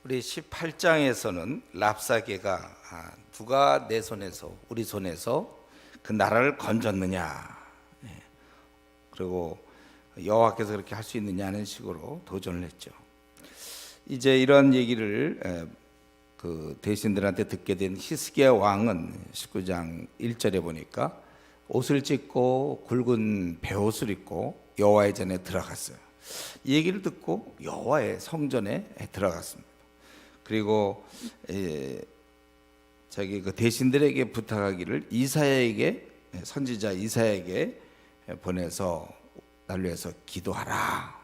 우리 18장에서는 랍사게가 누가 내 손에서 우리 손에서 그 나라를 건졌느냐, 그리고 여호와께서 그렇게 할 수 있느냐는 식으로 도전을 했죠. 이제 이런 얘기를 그 대신들한테 듣게 된 히스기야 왕은 19장 1절에 보니까 옷을 찢고 굵은 베옷을 입고 여호와의 전에 들어갔어요. 이 얘기를 듣고 여호와의 성전에 들어갔습니다. 그리고 자기 그 대신들에게 부탁하기를 이사야에게, 선지자 이사야에게 보내서 날 위해서 기도하라.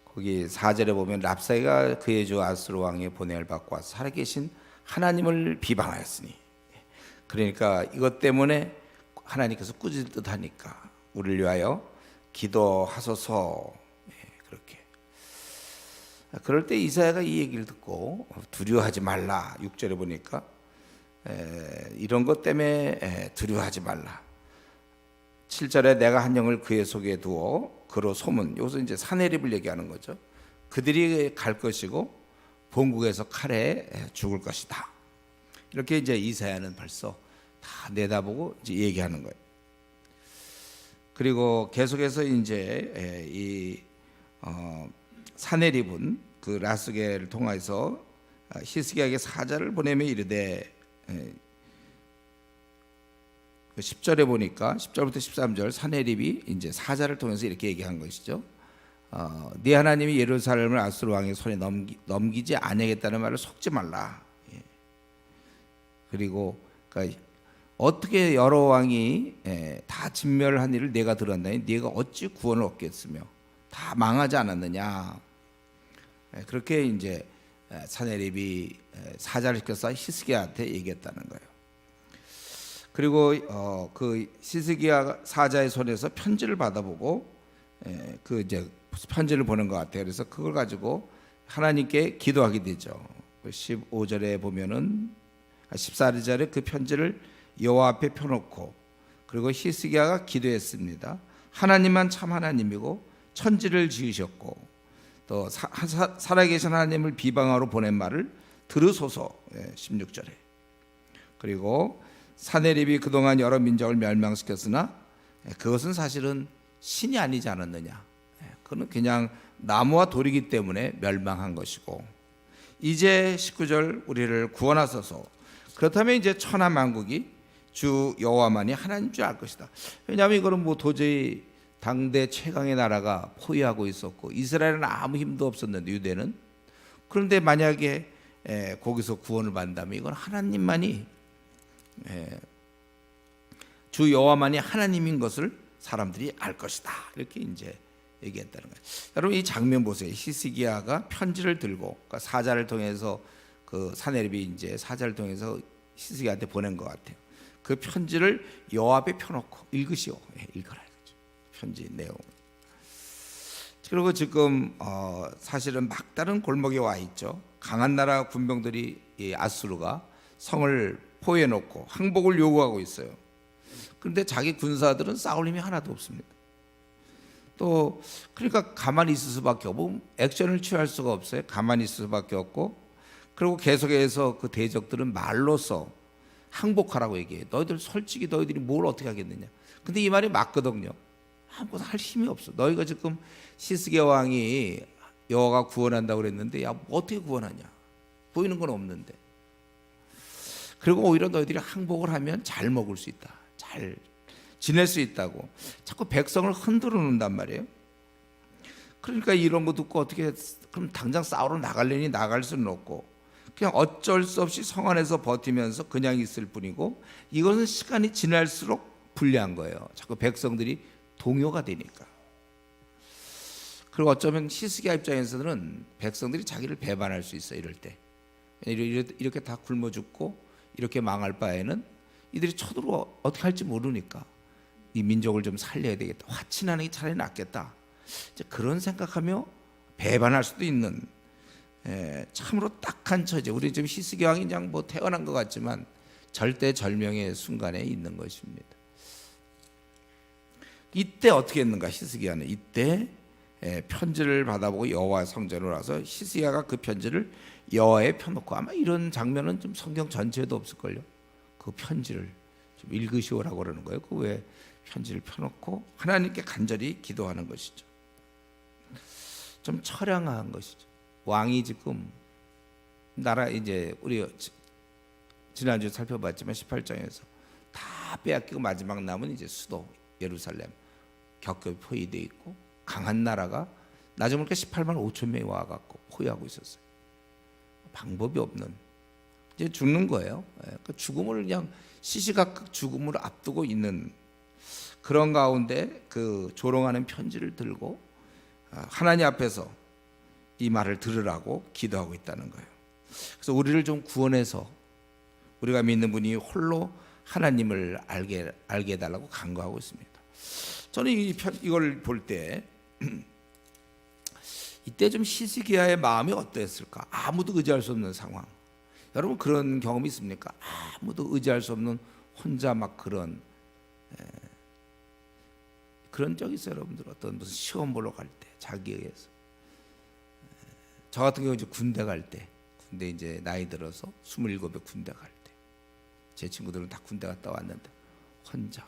거기 4절에 보면 랍사게가 그의 주 아수르 왕의 보냄을 받고 와서 살아계신 하나님을 비방하였으니, 그러니까 이것 때문에 하나님께서 꾸짖듯 하니까 우리를 위하여 기도하소서. 그렇게. 그럴 때 이사야가 이 얘기를 듣고 두려워하지 말라. 6절에 보니까 이런 것 때문에 두려워하지 말라. 7절에 내가 한 영을 그의 속에 두어 그로 소문, 여기서 이제 사내립을 얘기하는 거죠. 그들이 갈 것이고 본국에서 칼에 죽을 것이다. 이렇게 이제 이사야는 벌써 다 내다보고 이제 얘기하는 거예요. 그리고 계속해서 이제 이 사내립은 그 랍사게를 통해서 히스기야에게 사자를 보내며 이르되, 10절에 보니까 10절부터 13절 사내립이 이제 사자를 통해서 이렇게 얘기한 것이죠. 네 하나님이 예루살렘을 아수르 왕의 손에 넘기지 아니하겠다는 말을 속지 말라. 그리고 그러니까 어떻게 여러 왕이 다 진멸한 일을 네가 들었나니 네가 어찌 구원을 얻겠으며 다 망하지 않았느냐. 그렇게 이제 사내립이 사자를 시켜서 히스기야한테 얘기했다는 거예요. 그리고 그 히스기야 사자의 손에서 편지를 받아보고 그 이제 편지를 보낸 것 같아요. 그래서 그걸 가지고 하나님께 기도하게 되죠. 15절에 보면은 14절에 그 편지를 여호와 앞에 펴놓고, 그리고 히스기야가 기도했습니다. 하나님만 참 하나님이고 천지를 지으셨고 또 살아계신 하나님을 비방하러 보낸 말을 들으소서. 16절에. 그리고 사내립이 그동안 여러 민족을 멸망시켰으나 그것은 사실은 신이 아니지 않았느냐. 그건 그냥 나무와 돌이기 때문에 멸망한 것이고, 이제 19절 우리를 구원하소서. 그렇다면 이제 천하 만국이 주 여호와만이 하나님인 줄 알 것이다. 왜냐하면 이거는 뭐 도저히 당대 최강의 나라가 포위하고 있었고 이스라엘은 아무 힘도 없었는데, 유대는. 그런데 만약에 거기서 구원을 받는다면 이건 하나님만이, 주 여호와만이 하나님인 것을 사람들이 알 것이다. 이렇게 이제 얘기했다는 거예요. 여러분 이 장면 보세요. 히스기야가 편지를 들고, 그러니까 사자를 통해서 그 사내립이 이제 사자를 통해서 히스기야한테 보낸 것 같아요. 그 편지를 여호와 앞에 펴놓고 읽으시오. 읽어라 이거죠. 편지 내용. 그리고 지금 사실은 막다른 골목에 와 있죠. 강한 나라 군병들이, 아수르가 성을 포위해놓고 항복을 요구하고 있어요. 그런데 자기 군사들은 싸울 힘이 하나도 없습니다. 또 그러니까 가만히 있을 수밖에 없고 액션을 취할 수가 없어요. 가만히 있을 수밖에 없고, 그리고 계속해서 그 대적들은 말로써 항복하라고 얘기해요. 너희들 솔직히 너희들이 뭘 어떻게 하겠느냐. 근데 이 말이 맞거든요. 아무것도 할 힘이 없어. 너희가 지금 히스기야 왕이 여호와가 구원한다고 그랬는데 야 어떻게 구원하냐. 보이는 건 없는데. 그리고 오히려 너희들이 항복을 하면 잘 먹을 수 있다. 잘 지낼 수 있다고 자꾸 백성을 흔들어 놓는단 말이에요. 그러니까 이런 거 듣고 어떻게, 그럼 당장 싸우러 나갈래니 나갈 수는 없고 그냥 어쩔 수 없이 성 안에서 버티면서 그냥 있을 뿐이고, 이것은 시간이 지날수록 불리한 거예요. 자꾸 백성들이 동요가 되니까. 그리고 어쩌면 히스기야 입장에서는 백성들이 자기를 배반할 수 있어요. 이럴 때 이렇게 다 굶어 죽고 이렇게 망할 바에는 이들이 쳐들어 어떻게 할지 모르니까 이 민족을 좀 살려야 되겠다. 화친하는 게 차라리 낫겠다. 이제 그런 생각하며 배반할 수도 있는, 참으로 딱한 처지. 우리 지금 히스기야 왕이 그냥 뭐 태어난 것 같지만 절대절명의 순간에 있는 것입니다. 이때 어떻게 했는가? 히스기야는 이때 편지를 받아보고 여호와 성전으로 와서 히스기야가 그 편지를 여호와에 펴놓고, 아마 이런 장면은 좀 성경 전체에도 없을걸요. 그 편지를 좀 읽으시오라고 그러는 거예요. 그 외에 편지를 펴놓고 하나님께 간절히 기도하는 것이죠. 좀 처량한 것이죠. 왕이 지금 나라, 이제 우리 지난주에 살펴봤지만 18장에서 다 빼앗기고 마지막 남은 이제 수도 예루살렘 겹겹이 포위되어 있고, 강한 나라가 나중에 보니까 18만 5천 명이 와갖고 포위하고 있었어요. 방법이 없는, 이제 죽는 거예요. 그 죽음을 그냥 시시각각 죽음을 앞두고 있는 그런 가운데 그 조롱하는 편지를 들고 하나님 앞에서 이 말을 들으라고 기도하고 있다는 거예요. 그래서 우리를 좀 구원해서 우리가 믿는 분이 홀로 하나님을 알게 해달라고 간구하고 있습니다. 저는 이걸 볼 때 이때 좀 히스기야의 마음이 어땠을까? 아무도 의지할 수 없는 상황. 여러분 그런 경험이 있습니까? 아무도 의지할 수 없는 혼자 막 그런 적 있어요, 여러분들. 어떤 무슨 시험 보러 갈 때 자기에 의해서. 저 같은 경우 이제 군대 갈 때, 군대 이제 나이 들어서 27에 군대 갈 때, 제 친구들은 다 군대 갔다 왔는데 혼자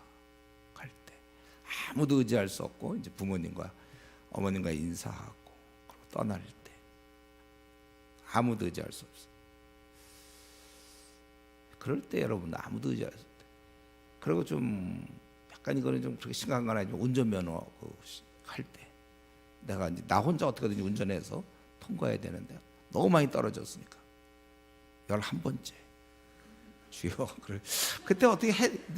갈 때 아무도 의지할 수 없고, 이제 부모님과 어머님과 인사하고 그리고 떠날 때 아무도 의지할 수 없어요. 그럴 때 여러분 아무도 의지할 수 없어요. 그리고 좀 약간 이거는 좀 그렇게 심각한 건 아니지만 운전면허 할 때 내가 이제 나 혼자 어떻게든지 운전해서 통과해야 되는데 너무 많이 떨어졌으니까 11번째 주여, 그래. 그때 어떻게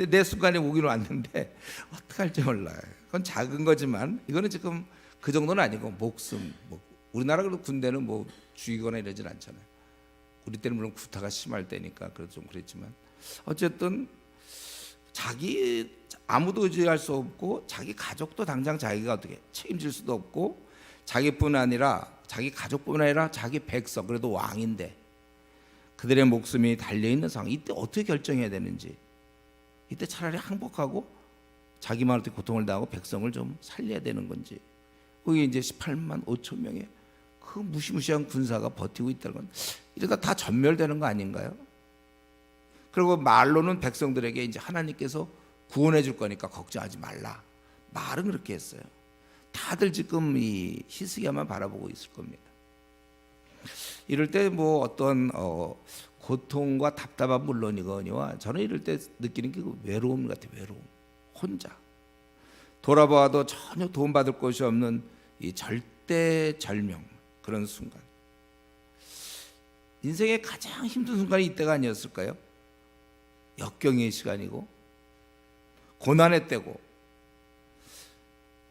내 순간에 오기로 왔는데 어떻게 할지 몰라요. 그건 작은 거지만 이거는 지금 그 정도는 아니고 목숨, 우리나라 군대는 뭐 죽이거나 이러진 않잖아요. 우리 때는 물론 구타가 심할 때니까 그래도 좀 그랬지만 어쨌든 아무도 의지할 수 없고, 자기 가족도 당장 자기가 어떻게 책임질 수도 없고, 자기뿐 아니라 자기 가족뿐 아니라 자기 백성, 그래도 왕인데 그들의 목숨이 달려있는 상황, 이때 어떻게 결정해야 되는지, 이때 차라리 항복하고 자기만 어떻게 고통을 당하고 백성을 좀 살려야 되는 건지, 거기 이제 18만 5천 명의 그 무시무시한 군사가 버티고 있다는 건 이러다 다 전멸되는 거 아닌가요? 그리고 말로는 백성들에게 이제 하나님께서 구원해 줄 거니까 걱정하지 말라, 말은 그렇게 했어요. 다들 지금 이 히스기야만 바라보고 있을 겁니다. 이럴 때 뭐 어떤 고통과 답답한 물론이거니와, 저는 이럴 때 느끼는 게 그 외로움 같아요. 외로움, 혼자 돌아봐도 전혀 도움받을 곳이 없는 이 절대 절명, 그런 순간, 인생의 가장 힘든 순간이 이때가 아니었을까요? 역경의 시간이고 고난의 때고,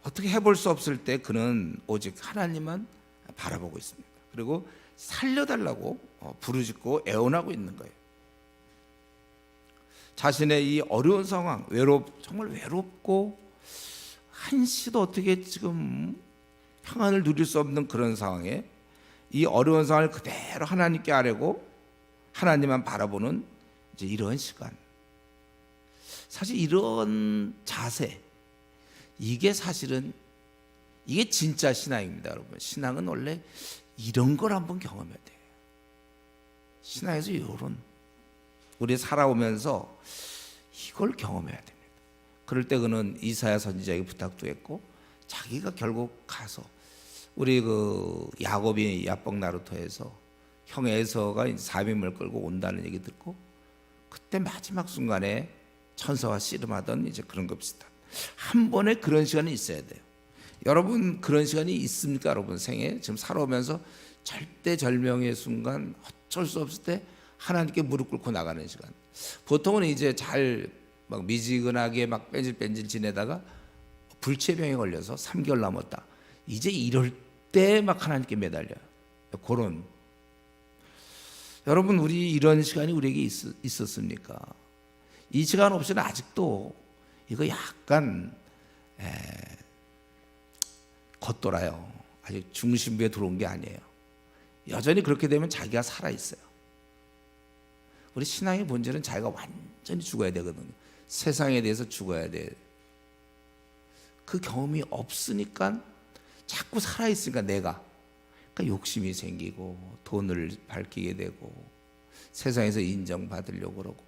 어떻게 해볼 수 없을 때 그는 오직 하나님만 바라보고 있습니다. 그리고 살려달라고 부르짖고 애원하고 있는 거예요. 자신의 이 어려운 상황, 정말 외롭고 한시도 어떻게 지금 평안을 누릴 수 없는 그런 상황에 이 어려운 상황을 그대로 하나님께 아뢰고 하나님만 바라보는 이제 이런 시간, 사실 이런 자세, 이게 사실은 이게 진짜 신앙입니다, 여러분. 신앙은 원래 이런 걸 한번 경험해야 돼요. 신앙에서 이런, 우리 살아오면서 이걸 경험해야 됩니다. 그럴 때 그는 이사야 선지자에게 부탁도 했고, 자기가 결국 가서 우리 그 야곱이 야복 나루터에서 형 에서가 사빔을 끌고 온다는 얘기 듣고, 그때 마지막 순간에 천사와 씨름하던 이제 그런 것 비슷한 한 번에 그런 시간이 있어야 돼요. 여러분 그런 시간이 있습니까? 여러분 생에 지금 살아오면서 절대절명의 순간, 어쩔 수 없을 때 하나님께 무릎 꿇고 나가는 시간. 보통은 이제 잘 막 미지근하게 막 뺀질뺀질 지내다가 불치병에 걸려서 3개월 남았다, 이제 이럴 때 막 하나님께 매달려요. 그런, 여러분 우리 이런 시간이 우리에게 있었습니까? 이 시간 없이는 아직도 이거 약간 겉돌아요. 아직 중심부에 들어온 게 아니에요. 여전히 그렇게 되면 자기가 살아있어요. 우리 신앙의 본질은 자기가 완전히 죽어야 되거든요. 세상에 대해서 죽어야 돼. 그 경험이 없으니까 자꾸 살아있으니까 내가 그러니까 욕심이 생기고 돈을 밝히게 되고 세상에서 인정받으려고 그러고.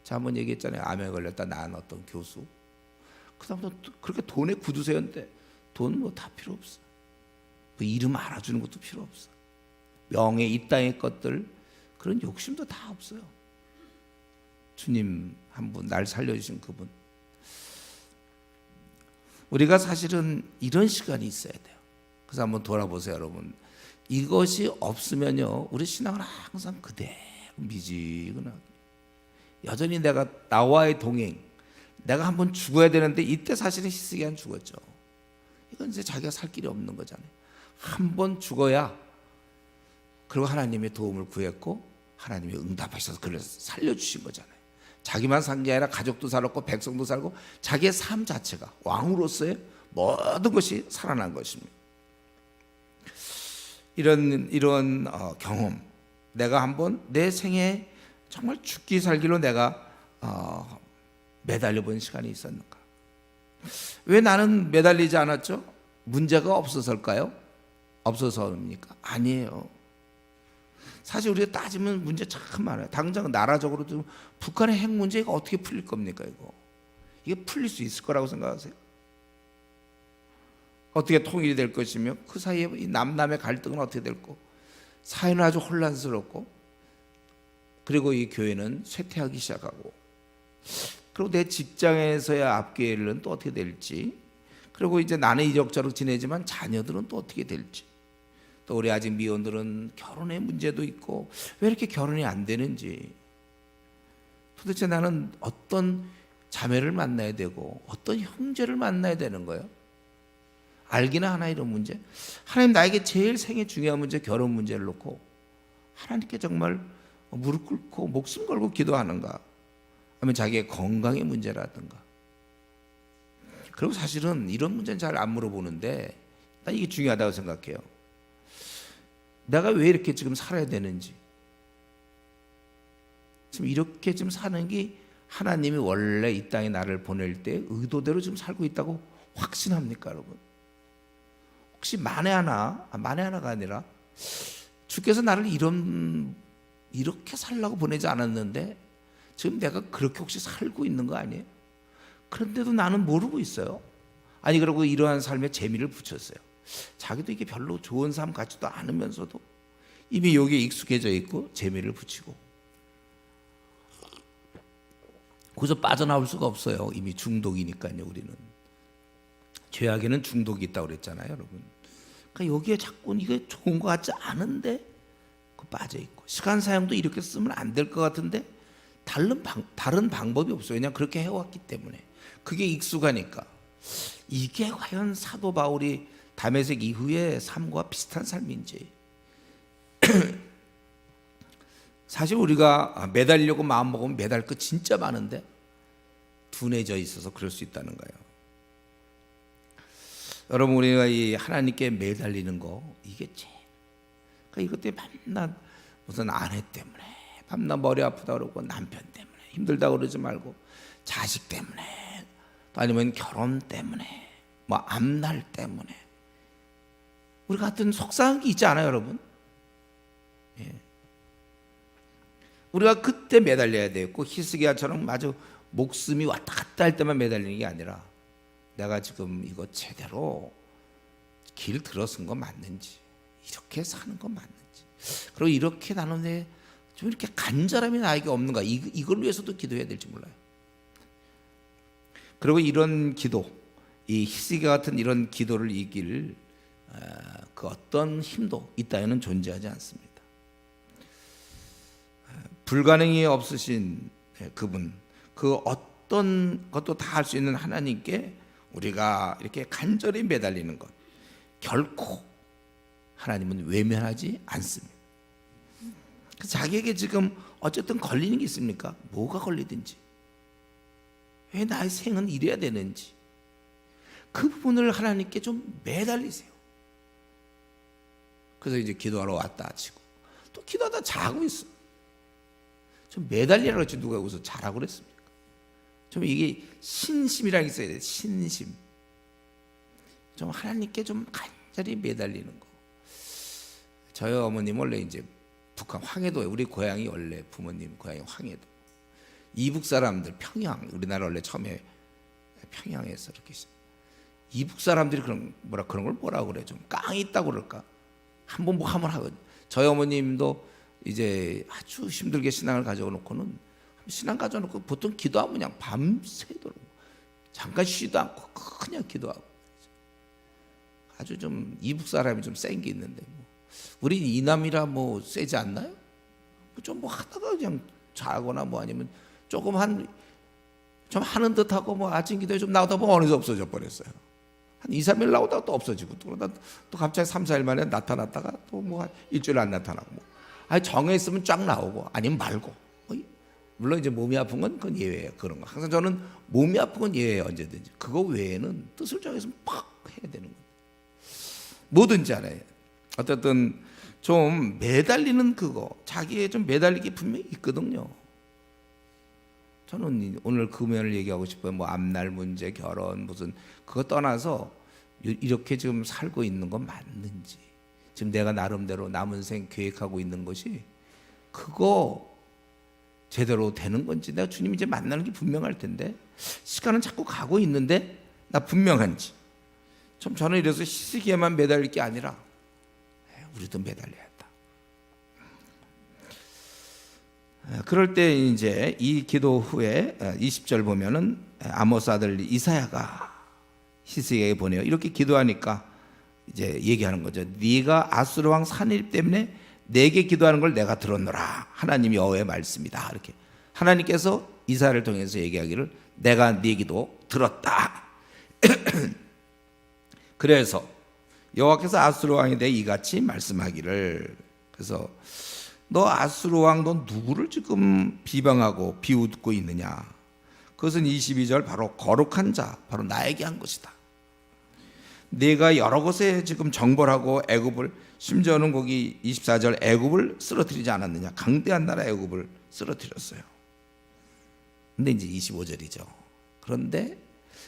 자, 한번 얘기했잖아요. 암에 걸렸다 낳은 어떤 교수. 그 사람도 그렇게 돈에 구두쇠였는데 돈 뭐 다 필요 없어. 뭐 이름 알아주는 것도 필요 없어. 명예 이 땅의 것들 그런 욕심도 다 없어요. 주님 한 분, 날 살려주신 그분. 우리가 사실은 이런 시간이 있어야 돼요. 그래서 한번 돌아보세요, 여러분. 이것이 없으면요, 우리 신앙은 항상 그대로 미지근하게 여전히 내가 나와의 동행, 내가 한번 죽어야 되는데 이때 사실은 히스기야는 죽었죠. 이건 이제 자기가 살 길이 없는 거잖아요. 한 번 죽어야, 그리고 하나님의 도움을 구했고 하나님이 응답하셔서 그를 살려주신 거잖아요. 자기만 산 게 아니라 가족도 살았고 백성도 살고 자기의 삶 자체가 왕으로서의 모든 것이 살아난 것입니다. 이런 경험, 내가 한번 내 생에 정말 죽기 살기로 내가 매달려 본 시간이 있었는가? 왜 나는 매달리지 않았죠? 문제가 없어서일까요? 없어서입니까? 아니에요. 사실 우리가 따지면 문제 참 많아요. 당장 나라적으로도 북한의 핵 문제가 어떻게 풀릴 겁니까? 이게 풀릴 수 있을 거라고 생각하세요? 어떻게 통일이 될 것이며 그 사이에 이 남남의 갈등은 어떻게 될 거? 사회는 아주 혼란스럽고, 그리고 이 교회는 쇠퇴하기 시작하고, 그리고 내 직장에서의 앞길은 또 어떻게 될지, 그리고 이제 나는 이적저적 지내지만 자녀들은 또 어떻게 될지, 또 우리 아직 미혼들은 결혼의 문제도 있고 왜 이렇게 결혼이 안 되는지, 도대체 나는 어떤 자매를 만나야 되고 어떤 형제를 만나야 되는 거예요? 알기나 하나 이런 문제. 하나님 나에게 제일 생애 중요한 문제, 결혼 문제를 놓고 하나님께 정말 무릎 꿇고 목숨 걸고 기도하는가? 아니면 자기의 건강의 문제라든가. 그리고 사실은 이런 문제는 잘 안 물어보는데 난 이게 중요하다고 생각해요. 내가 왜 이렇게 지금 살아야 되는지, 지금 이렇게 지금 사는 게 하나님이 원래 이 땅에 나를 보낼 때 의도대로 지금 살고 있다고 확신합니까, 여러분? 혹시 만에 하나가 아니라 주께서 나를 이렇게 살라고 보내지 않았는데 지금 내가 그렇게 혹시 살고 있는 거 아니에요? 그런데도 나는 모르고 있어요. 아니, 그리고 이러한 삶에 재미를 붙였어요. 자기도 이게 별로 좋은 삶 같지도 않으면서도 이미 여기에 익숙해져 있고 재미를 붙이고, 거기서 빠져나올 수가 없어요. 이미 중독이니까요. 우리는 죄악에는 중독이 있다고 그랬잖아요, 여러분. 그러니까 여기에 자꾸 이게 좋은 것 같지 않은데 빠져 있고, 시간 사용도 이렇게 쓰면 안 될 것 같은데 다른 방법이 없어요. 그냥 그렇게 해왔기 때문에 그게 익숙하니까. 이게 과연 사도 바울이 다메섹 이후의 삶과 비슷한 삶인지. 사실 우리가 매달리려고 마음먹으면 매달 거 진짜 많은데 둔해져 있어서 그럴 수 있다는 거예요. 여러분, 우리가 이 하나님께 매달리는 거, 이게 제일, 그러니까 이것 때문에 밤낮 무슨 아내 때문에 밤낮 머리 아프다 그러고, 남편 때문에 힘들다 그러지 말고, 자식 때문에, 아니면 결혼 때문에, 뭐 앞날 때문에, 우리 같은 속상한 게 있지 않아요, 여러분? 예. 우리가 그때 매달려야 되고, 히스기야처럼 아주 목숨이 왔다 갔다 할 때만 매달리는 게 아니라, 내가 지금 이거 제대로 길 들어선 거 맞는지, 이렇게 사는 거 맞는지, 그리고 이렇게 나는 왜 좀 이렇게 간절함이 나에게 없는가, 이걸 위해서도 기도해야 될지 몰라요. 그리고 이런 기도, 이 히스기야 같은 이런 기도를 이길 그 어떤 힘도 이 땅에는 존재하지 않습니다. 불가능이 없으신 그분, 그 어떤 것도 다 할 수 있는 하나님께 우리가 이렇게 간절히 매달리는 것, 결코 하나님은 외면하지 않습니다. 자기에게 지금 어쨌든 걸리는 게 있습니까? 뭐가 걸리든지, 왜 나의 생은 이래야 되는지, 그 부분을 하나님께 좀 매달리세요. 그래서 이제 기도하러 왔다 치고 또 기도하다 자고 있어. 좀 매달리라고 했지 누가 여기서 자라고 그랬습니까? 좀 이게 신심이라는 게 있어야 돼요. 신심. 좀 하나님께 좀 간절히 매달리는 거. 저희 어머님 원래 이제 북한 황해도에, 우리 고향이 원래 부모님 고향이 황해도. 이북 사람들 평양, 우리나라 원래 처음에 평양에서 이렇게 이북 사람들이 그런 걸 뭐라 그래, 좀 깡이 있다고 그럴까? 한번 뭐 하면 하거든. 저희 어머님도 이제 아주 힘들게 신앙을 가져놓고는 신앙 가져놓고 보통 기도하면 그냥 밤새도록 잠깐 쉬지도 않고 그냥 기도하고. 아주 좀 이북 사람이 좀 센 게 있는데 뭐. 우리 이남이라 뭐 세지 않나요? 좀 뭐 하다가 그냥 자거나 뭐 아니면 조금 좀 하는 듯하고 뭐 아침 기도에 좀 나오다 보면 어느새 없어져 버렸어요. 한 2, 3일 나오다가 또 없어지고 그러다 또 갑자기 3, 4일 만에 나타났다가 또 뭐 일주일 안 나타나고 뭐. 아니 정해 있으면 쫙 나오고 아니면 말고. 물론 이제 몸이 아픈 건 그건 예외예요. 그런 거. 항상 저는 몸이 아픈 건 예외예요. 언제든지. 그거 외에는 뜻을 정해서 팍 해야 되는 거예요. 뭐든지 알아요. 어쨌든 좀 매달리는 그거, 자기에 좀 매달리기 분명히 있거든요. 저는 오늘 금연을 얘기하고 싶어요. 뭐 앞날 문제, 결혼 무슨 그거 떠나서 이렇게 지금 살고 있는 건 맞는지, 지금 내가 나름대로 남은 생 계획하고 있는 것이 그거 제대로 되는 건지, 내가 주님 이제 만나는 게 분명할 텐데 시간은 자꾸 가고 있는데 나 분명한지. 좀 저는 이래서 시기에만 매달릴 게 아니라 우리도 매달려야 한다. 그럴 때 이제 이 기도 후에 20절 보면은 아모스 아들 이사야가 히스기야에게 보내요. 이렇게 기도하니까 이제 얘기하는 거죠. 네가 아수르 왕 산입 때문에 내게 기도하는 걸 내가 들었노라. 하나님이 여호와의 말씀이다. 이렇게 하나님께서 이사야를 통해서 얘기하기를 내가 네 기도 들었다. 그래서 여호와께서 아수르 왕에 대해 이같이 말씀하기를, 그래서 너 아수르 왕 너 누구를 지금 비방하고 비웃고 있느냐? 그것은 22절 바로 거룩한 자, 바로 나에게 한 것이다. 네가 여러 곳에 지금 정벌하고 애굽을, 심지어는 거기 24절 애굽을 쓰러뜨리지 않았느냐? 강대한 나라 애굽을 쓰러뜨렸어요. 근데 이제 25절이죠. 그런데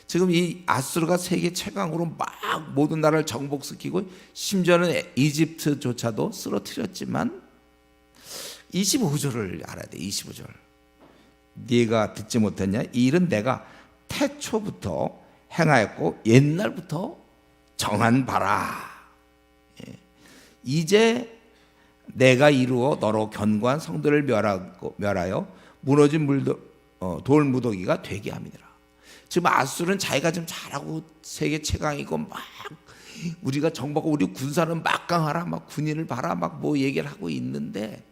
지금 이 아수르가 세계 최강으로 막 모든 나라를 정복시키고 심지어는 이집트조차도 쓰러뜨렸지만 25절을 알아야 돼. 25절. 네가 듣지 못했냐? 이 일은 내가 태초부터 행하였고 옛날부터 정한 바라. 이제 내가 이루어 너로 견고한 성들을 멸하여 무너진 돌 무더기가 되게 함이니라. 지금 아수르는 자기가 좀 잘하고 세계 최강이고 막 우리가 정복하고 우리 군사는 막강하라, 막 군인을 봐라, 막 뭐 얘기를 하고 있는데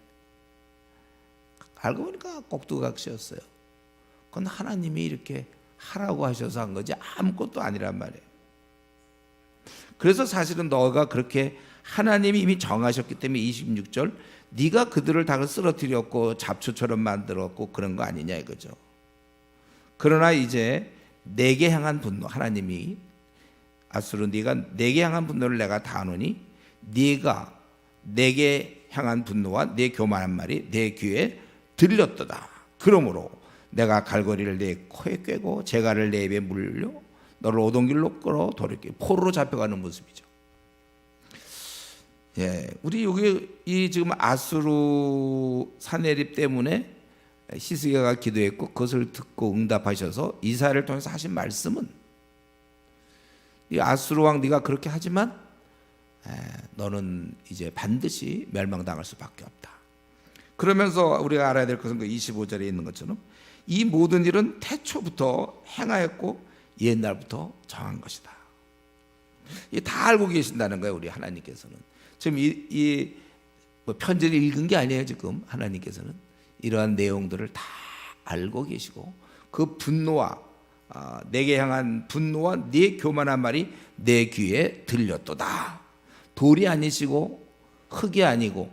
알고 보니까 꼭두각시였어요. 그건 하나님이 이렇게 하라고 하셔서 한 거지 아무것도 아니란 말이에요. 그래서 사실은 너가 그렇게 하나님이 이미 정하셨기 때문에 26절 네가 그들을 다 쓰러뜨렸고 잡초처럼 만들었고 그런 거 아니냐 이거죠. 그러나 이제 내게 향한 분노, 하나님이 아수르 네가 내게 향한 분노를 내가 다 아노니 네가 내게 향한 분노와 내 교만한 말이 내 귀에 들렸도다. 그러므로 내가 갈고리를 내 코에 꿰고 재갈을 내 입에 물려 너를 오던 길로 끌어 돌이켜. 포로로 잡혀가는 모습이죠. 예, 우리 여기 이 지금 아수르 산해립 때문에 히스기야가 기도했고 그것을 듣고 응답하셔서 이사야를 통해서 하신 말씀은 이 아수르 왕 네가 그렇게 하지만 너는 이제 반드시 멸망당할 수밖에 없다. 그러면서 우리가 알아야 될 것은 그 25절에 있는 것처럼 이 모든 일은 태초부터 행하였고 옛날부터 정한 것이다. 이게 다 알고 계신다는 거예요. 우리 하나님께서는 지금 뭐 편지를 읽은 게 아니에요. 지금 하나님께서는 이러한 내용들을 다 알고 계시고 그 분노와 내게 향한 분노와 네 교만한 말이 내 귀에 들렸도다. 돌이 아니시고 흙이 아니고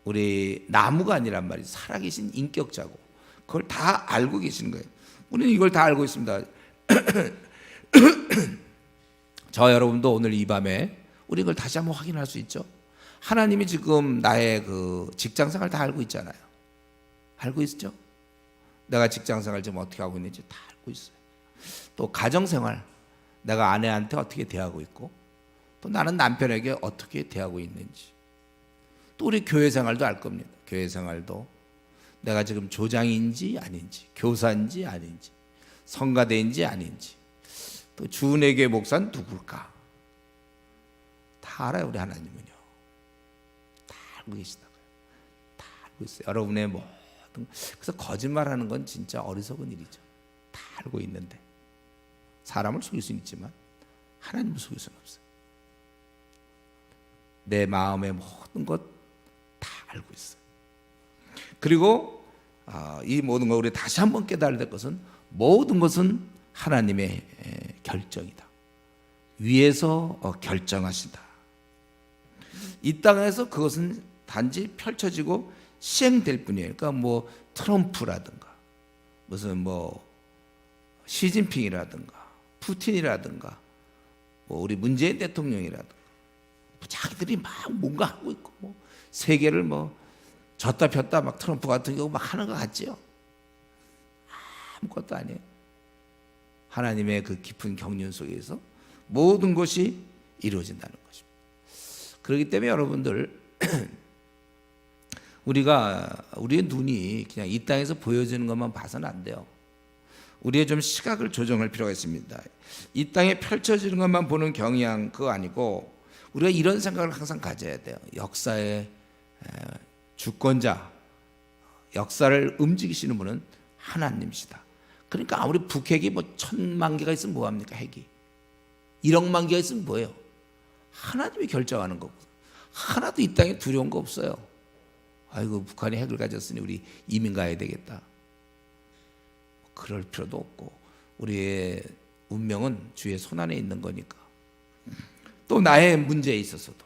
우리 나무가 아니란 말이 살아계신 인격자고 그걸 다 알고 계시는 거예요. 우리는 이걸 다 알고 있습니다. 저 여러분도 오늘 이 밤에 우리 이걸 다시 한번 확인할 수 있죠. 하나님이 지금 나의 그 직장생활 다 알고 있잖아요. 알고 있죠? 내가 직장생활 지금 어떻게 하고 있는지 다 알고 있어요. 또 가정생활, 내가 아내한테 어떻게 대하고 있고 또 나는 남편에게 어떻게 대하고 있는지, 또 우리 교회 생활도 알 겁니다. 교회 생활도 내가 지금 조장인지 아닌지, 교사인지 아닌지, 성가대인지 아닌지, 또 주은혜교회 목사는 누굴까 다 알아요. 우리 하나님은요 다 알고 계시다고요. 다 알고 있어요. 여러분의 모든, 그래서 거짓말하는 건 진짜 어리석은 일이죠. 다 알고 있는데, 사람을 속일 수는 있지만 하나님을 속일 수는 없어요. 내 마음의 모든 것 다 알고 있어요. 그리고 이 모든 걸 우리 다시 한번 깨달아야 될 것은, 모든 것은 하나님의 결정이다. 위에서 결정하신다. 이 땅에서 그것은 단지 펼쳐지고 시행될 뿐이에요. 그러니까 뭐 트럼프라든가 무슨 뭐 시진핑이라든가 푸틴이라든가 뭐 우리 문재인 대통령이라든가 자기들이 막 뭔가 하고 있고, 뭐 세계를 뭐 졌다 폈다 막 트럼프 같은 경우 막 하는 것 같지요. 아무것도 아니에요. 하나님의 그 깊은 경륜 속에서 모든 것이 이루어진다는 것입니다. 그렇기 때문에 여러분들 우리의 눈이 그냥 이 땅에서 보여지는 것만 봐서는 안 돼요. 우리의 좀 시각을 조정할 필요가 있습니다. 이 땅에 펼쳐지는 것만 보는 경향, 그거 아니고 우리가 이런 생각을 항상 가져야 돼요. 역사의 주권자, 역사를 움직이시는 분은 하나님이시다. 그러니까 아무리 북핵이 뭐 1000만 개가 있으면 뭐합니까? 핵이 1억만 개가 있으면 뭐예요? 하나님이 결정하는 거고, 하나도 이 땅에 두려운 거 없어요. 아이고 북한이 핵을 가졌으니 우리 이민 가야 되겠다, 그럴 필요도 없고, 우리의 운명은 주의 손안에 있는 거니까. 또 나의 문제에 있어서도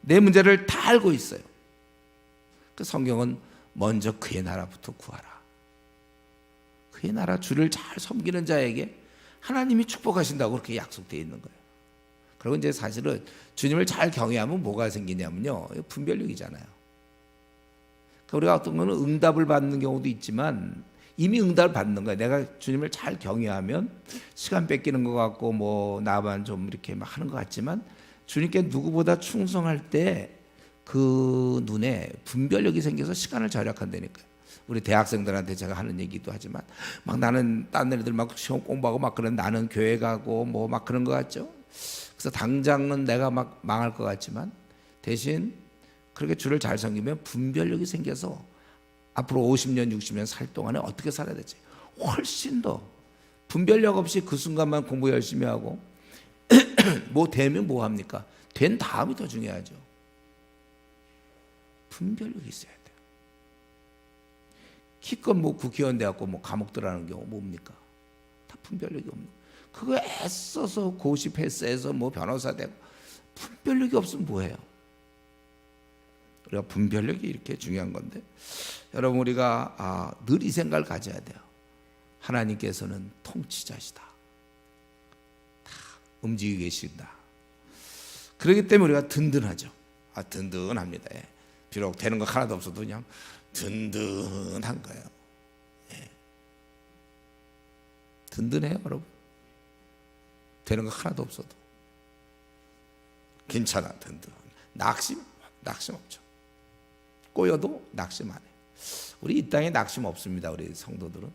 내 문제를 다 알고 있어요. 그 성경은 먼저 그의 나라부터 구하라, 그의 나라, 주를 잘 섬기는 자에게 하나님이 축복하신다고 그렇게 약속되어 있는 거예요. 그리고 이제 사실은 주님을 잘 경외하면 뭐가 생기냐면요, 분별력이잖아요. 그러니까 우리가 어떤 거는 응답을 받는 경우도 있지만 이미 응답을 받는 거예요. 내가 주님을 잘 경외하면 시간 뺏기는 것 같고 뭐 나만 좀 이렇게 막 하는 것 같지만, 주님께 누구보다 충성할 때 그 눈에 분별력이 생겨서 시간을 절약한다니까요. 우리 대학생들한테 제가 하는 얘기도 하지만, 막 나는 딴 애들 막 시험 공부하고 막 그런, 나는 교회 가고 뭐 막 그런 것 같죠. 그래서 당장은 내가 막 망할 것 같지만 대신 그렇게 주를 잘 섬기면 분별력이 생겨서 앞으로 50년 60년 살 동안에 어떻게 살아야 될지 훨씬 더 분별력 없이 그 순간만 공부 열심히 하고 뭐 되면 뭐 합니까? 된 다음이 더 중요하죠. 분별력이 있어야 돼요. 기껏 뭐 국회의원 돼갖고 뭐 감옥 들어가는 경우 뭡니까? 다 분별력이 없는. 그거 애써서 고시 패스해서 뭐 변호사 되고 분별력이 없으면 뭐해요? 우리가 분별력이 이렇게 중요한 건데, 여러분 우리가 늘 이 생각을 가져야 돼요. 하나님께서는 통치자시다. 다 움직이고 계신다. 그렇기 때문에 우리가 든든하죠. 든든합니다. 예. 비록 되는 거 하나도 없어도 그냥 든든한 거예요. 예. 든든해요, 여러분. 되는 거 하나도 없어도 괜찮아, 든든. 낙심 없죠. 꼬여도 낙심 안 해. 우리 이 땅에 낙심 없습니다. 우리 성도들은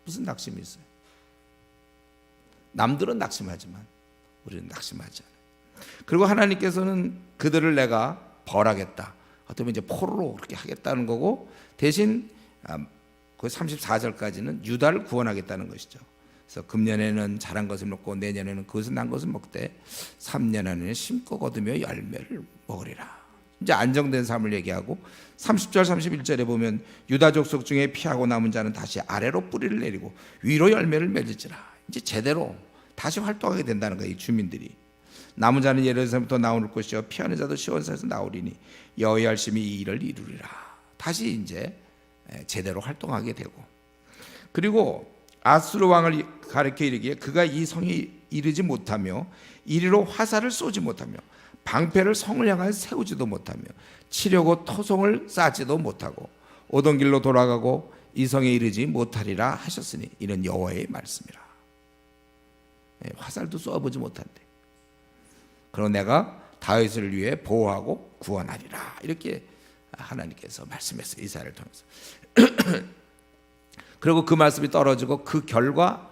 무슨 낙심이 있어요? 남들은 낙심하지만 우리는 낙심하지 않아요. 그리고 하나님께서는 그들을 내가 벌하겠다, 어쩌면 이제 포로로 그렇게 하겠다는 거고, 대신 그 34절까지는 유다를 구원하겠다는 것이죠. 그래서 금년에는 자란 것을 먹고 내년에는 그것을 난 것을 먹되 3년 안에는 심고 거두며 열매를 먹으리라. 이제 안정된 삶을 얘기하고, 30절 31절에 보면 유다 족속 중에 피하고 남은 자는 다시 아래로 뿌리를 내리고 위로 열매를 맺을지라. 이제 제대로 다시 활동하게 된다는 거예요. 이 주민들이. 남은 자는 예루살렘부터 나올 것이요 피하는 자도 시온산에서 나오리니 여호와의 심이 이 일을 이루리라. 다시 이제 제대로 활동하게 되고, 그리고 아수르 왕을 가리켜 이르기에 그가 이 성이 이르지 못하며 이리로 화살을 쏘지 못하며 방패를 성을 향하여 세우지도 못하며 치려고 토성을 쌓지도 못하고 오던 길로 돌아가고 이 성에 이르지 못하리라 하셨으니 이는 여호와의 말씀이라. 화살도 쏘아보지 못한대. 그러나 내가 다윗을 위해 보호하고 구원하리라. 이렇게 하나님께서 말씀했어요. 이사야를 통해서. 그리고 그 말씀이 떨어지고 그 결과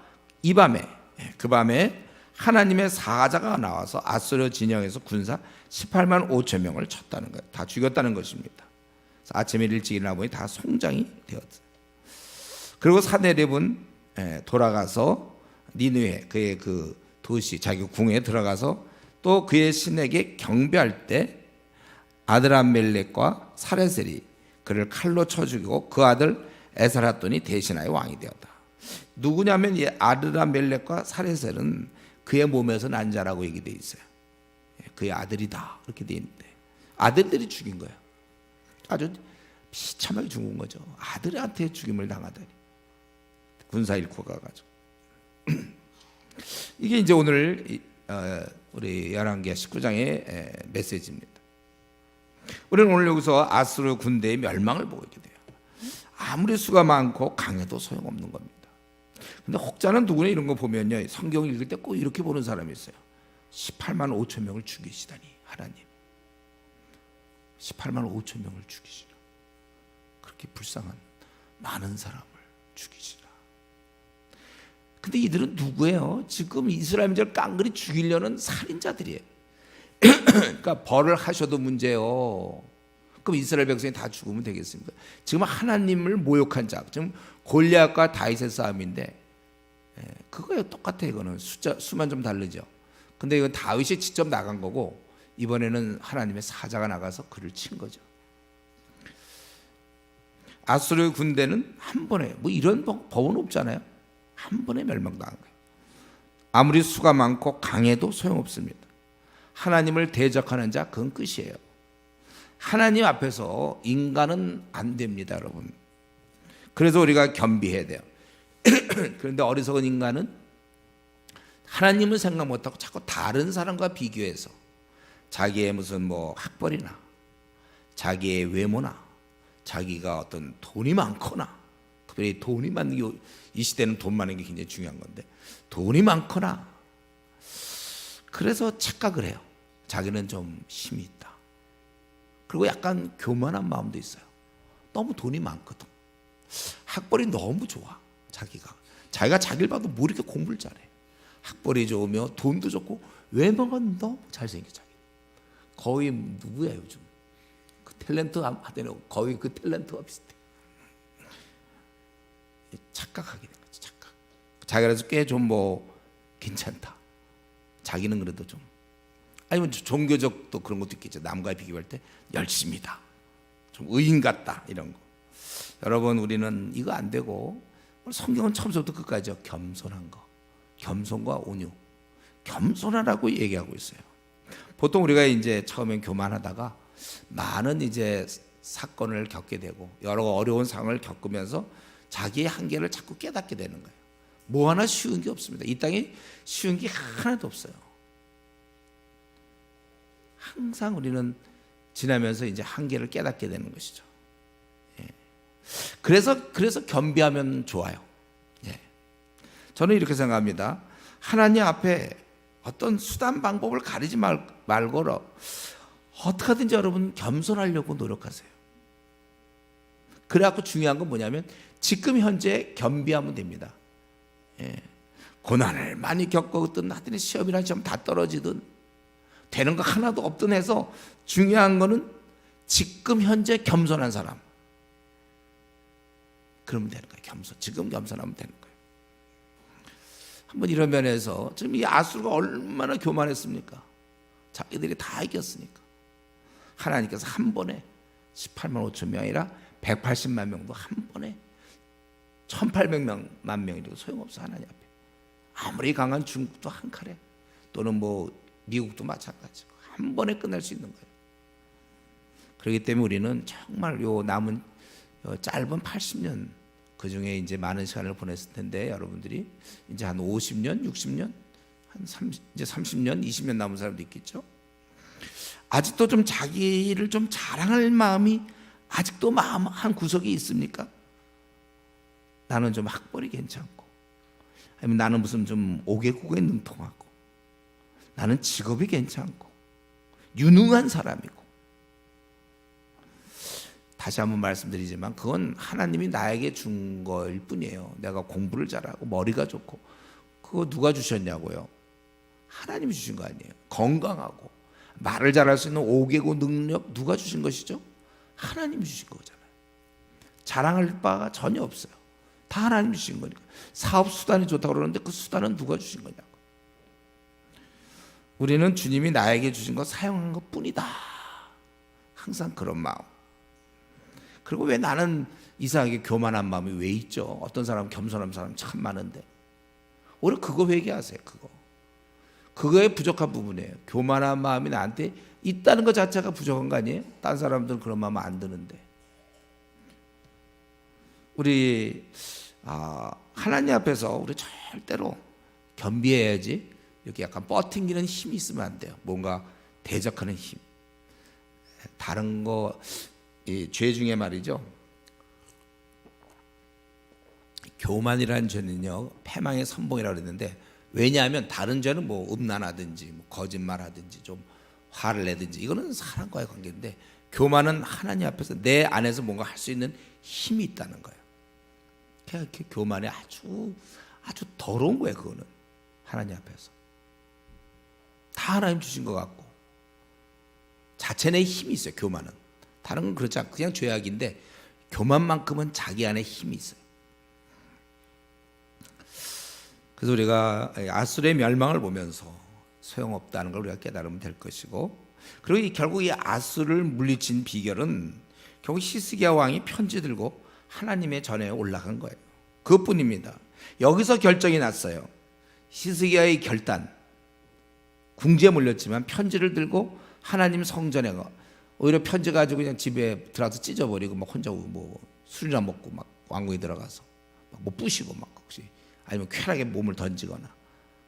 그 밤에 하나님의 사자가 나와서 아수르 진영에서 군사 18만 5천 명을 쳤다는 거예요. 다 죽였다는 것입니다. 아침에 일찍 일어나 보니 다 송장이 되었어요. 그리고 사내립은 돌아가서 니느웨 그의 그 도시 자기 궁에 들어가서 또 그의 신에게 경배할 때 아드람멜렉과 사레셀이 그를 칼로 쳐 죽이고 그 아들 에스라돈이 대신하여 왕이 되었다. 누구냐면 이 아드람멜렉과 사레셀은 그의 몸에서 난 자라고 얘기되어 있어요. 그의 아들이다 이렇게 되어 있는데 아들들이 죽인 거예요. 아주 비참하게 죽은 거죠. 아들한테 죽임을 당하다니. 군사 잃고 가가지고. 이게 이제 오늘 우리 열왕기하 19장의 메시지입니다. 우리는 오늘 여기서 아수르 군대의 멸망을 보게 돼요. 아무리 수가 많고 강해도 소용없는 겁니다. 근데 혹자는 누구나 이런 거 보면요, 성경 읽을 때 꼭 이렇게 보는 사람이 있어요. 18만 5천 명을 죽이시다니 하나님. 18만 5천 명을 죽이시라. 그렇게 불쌍한 많은 사람을 죽이시라. 근데 이들은 누구예요? 지금 이스라엘민족을 깡그리 죽이려는 살인자들이에요. 그러니까 벌을 하셔도 문제요. 그럼 이스라엘 백성이 다 죽으면 되겠습니까? 지금 하나님을 모욕한 자, 지금 골리앗과 다윗의 싸움인데, 그거예요. 똑같아요. 이거는 수만 좀 다르죠. 근데 이건 다윗이 직접 나간 거고, 이번에는 하나님의 사자가 나가서 그를 친 거죠. 아수르 군대는 한 번에, 뭐 이런 법은 없잖아요. 한 번에 멸망당한 거예요. 아무리 수가 많고 강해도 소용없습니다. 하나님을 대적하는 자, 그건 끝이에요. 하나님 앞에서 인간은 안 됩니다, 여러분. 그래서 우리가 겸비해야 돼요. 그런데 어리석은 인간은 하나님을 생각 못하고 자꾸 다른 사람과 비교해서 자기의 무슨 뭐 학벌이나 자기의 외모나 자기가 어떤 돈이 많거나, 특별히 돈이 많은 게, 이 시대는 돈 많은 게 굉장히 중요한 건데, 돈이 많거나 그래서 착각을 해요. 자기는 좀 힘이 있다. 그리고 약간 교만한 마음도 있어요. 너무 돈이 많거든. 학벌이 너무 좋아. 자기가 자기를 봐도 뭐 이렇게 공부를 잘해. 학벌이 좋으며 돈도 좋고 외모가 너무 잘생겨. 자기 거의 누구야 요즘 그 탤런트 하더니 거의 그 탤런트와 비슷해. 착각하게 된 거지. 착각. 자기가 그래서 꽤 좀 뭐 괜찮다. 자기는 그래도 좀, 아니면 종교적도 그런 것도 있겠죠. 남과 비교할 때 열심이다, 좀 의인 같다, 이런 거. 여러분, 우리는 이거 안 되고, 성경은 처음부터 끝까지 겸손한 거, 겸손과 온유, 겸손하라고 얘기하고 있어요. 보통 우리가 이제 처음엔 교만하다가 많은 이제 사건을 겪게 되고 여러 어려운 상황을 겪으면서 자기의 한계를 자꾸 깨닫게 되는 거예요. 뭐 하나 쉬운 게 없습니다. 이 땅에 쉬운 게 하나도 없어요. 항상 우리는 지나면서 이제 한계를 깨닫게 되는 것이죠. 예. 그래서 겸비하면 좋아요. 예. 저는 이렇게 생각합니다. 하나님 앞에 어떤 수단 방법을 가리지 말고 어떻게든지 여러분 겸손하려고 노력하세요. 그래갖고 중요한 건 뭐냐면 지금 현재 겸비하면 됩니다. 예. 고난을 많이 겪었든 하여튼 시험이나 시험 다 떨어지든 되는 거 하나도 없든 해서 중요한 거는 지금 현재 겸손한 사람. 그러면 되는 거예요. 지금 겸손하면 되는 거예요. 한번 이런 면에서 지금 이 아수르가 얼마나 교만했습니까? 자기들이 다 이겼으니까 하나님께서 한 번에 18만 5천 명이 아니라 180만 명도 한 번에 1800만 명이라도 소용없어. 하나님 앞에 아무리 강한 중국도 한 칼에, 또는 뭐 미국도 마찬가지고 한 번에 끝날 수 있는 거예요. 그렇기 때문에 우리는 정말 요 남은 짧은 80년, 그 중에 이제 많은 시간을 보냈을 텐데 여러분들이 이제 한 50년, 60년, 이제 30년, 20년 남은 사람도 있겠죠. 아직도 좀 자기를 좀 자랑할 마음이 아직도 마음 한 구석이 있습니까? 나는 좀 학벌이 괜찮고 아니면 나는 무슨 좀 5개국어에 능통하고, 나는 직업이 괜찮고, 유능한 사람이고. 다시 한번 말씀드리지만 그건 하나님이 나에게 준 거일 뿐이에요. 내가 공부를 잘하고 머리가 좋고, 그거 누가 주셨냐고요? 하나님이 주신 거 아니에요. 건강하고 말을 잘할 수 있는 5개국 능력 누가 주신 것이죠? 하나님이 주신 거잖아요. 자랑할 바가 전혀 없어요. 다 하나님이 주신 거니까. 사업 수단이 좋다고 그러는데 그 수단은 누가 주신 거냐고. 우리는 주님이 나에게 주신 거 사용한 것 뿐이다. 항상 그런 마음. 그리고 왜 나는 이상하게 교만한 마음이 왜 있죠? 어떤 사람은 겸손한 사람 참 많은데. 오히려 그거 회개하세요. 그거에 부족한 부분이에요. 교만한 마음이 나한테 있다는 것 자체가 부족한 거 아니에요? 다른 사람들은 그런 마음 안 드는데. 우리 하나님 앞에서 우리 절대로 겸비해야지. 이렇게 약간 뻗팅기는 힘이 있으면 안 돼요. 뭔가 대적하는 힘. 다른 거, 죄 중에 말이죠, 교만이라는 죄는요 패망의 선봉이라고 그랬는데, 왜냐하면 다른 죄는 뭐 음란하든지 뭐 거짓말하든지 좀 화를 내든지 이거는 사람과의 관계인데, 교만은 하나님 앞에서 내 안에서 뭔가 할 수 있는 힘이 있다는 거예요. 그냥 교만이 아주 더러운 거예요. 그거는 하나님 앞에서 다 하나님 주신 것 같고, 자체 내에 힘이 있어요. 교만은. 다른 건 그렇지 않고 그냥 죄악인데, 교만만큼은 자기 안에 힘이 있어요. 그래서 우리가 아수르의 멸망을 보면서 소용없다는 걸 우리가 깨달으면 될 것이고, 그리고 결국 이 아수르를 물리친 비결은 결국 히스기야 왕이 편지 들고 하나님의 전에 올라간 거예요. 그것뿐입니다. 여기서 결정이 났어요. 히스기야의 결단, 궁지에 몰렸지만 편지를 들고 하나님 성전에 가, 오히려 편지 가지고 그냥 집에 들어가서 찢어버리고 막 혼자 뭐 술이나 먹고 막 왕궁에 들어가서 막 뭐 부시고 막 혹시 아니면 쾌락에 몸을 던지거나,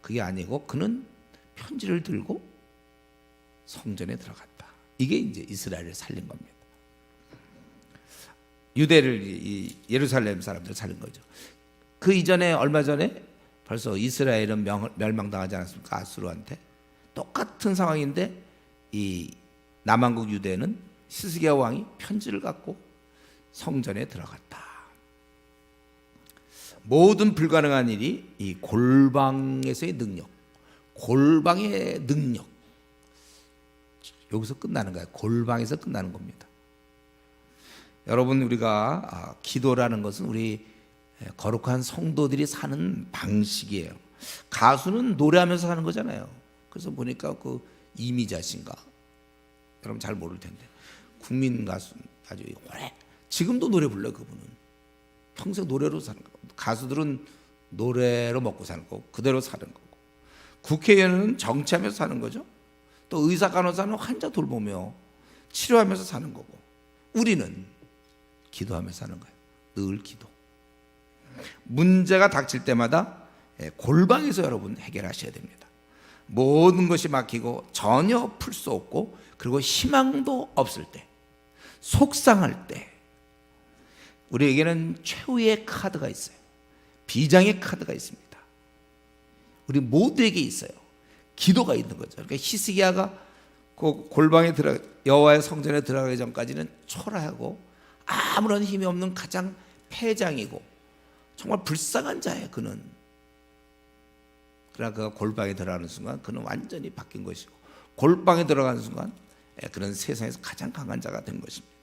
그게 아니고 그는 편지를 들고 성전에 들어갔다. 이게 이제 이스라엘을 살린 겁니다. 유대를, 예루살렘 사람들을 살린 거죠. 그 이전에 얼마 전에 벌써 이스라엘은 멸망당하지 않았습니까? 아수르한테. 똑같은 상황인데 이 남한국 유대는 히스기야 왕이 편지를 갖고 성전에 들어갔다. 모든 불가능한 일이 이 골방에서의 능력, 골방의 능력, 여기서 끝나는 거예요. 골방에서 끝나는 겁니다. 여러분, 우리가 기도라는 것은 우리 거룩한 성도들이 사는 방식이에요. 가수는 노래하면서 사는 거잖아요. 그래서 보니까 그 이미자 씨인가, 여러분 잘 모를 텐데, 국민 가수 아주 오래, 지금도 노래 불러요. 그분은 평생 노래로 사는 거. 가수들은 노래로 먹고 사는 거고 그대로 사는 거고, 국회의원은 정치하면서 사는 거죠. 또 의사 간호사는 환자 돌보며 치료하면서 사는 거고, 우리는 기도하면서 사는 거예요. 늘 기도. 문제가 닥칠 때마다 골방에서 여러분 해결하셔야 됩니다. 모든 것이 막히고 전혀 풀 수 없고, 그리고 희망도 없을 때, 속상할 때, 우리에게는 최후의 카드가 있어요. 비장의 카드가 있습니다. 우리 모두에게 있어요. 기도가 있는 거죠. 그러니까 히스기야가 그 골방에 여호와의 성전에 들어가기 전까지는 초라하고 아무런 힘이 없는 가장 패장이고 정말 불쌍한 자예요. 그는. 그러나 그가 골방에 들어가는 순간 그는 완전히 바뀐 것이고, 골방에 들어가는 순간 그는 세상에서 가장 강한 자가 된 것입니다.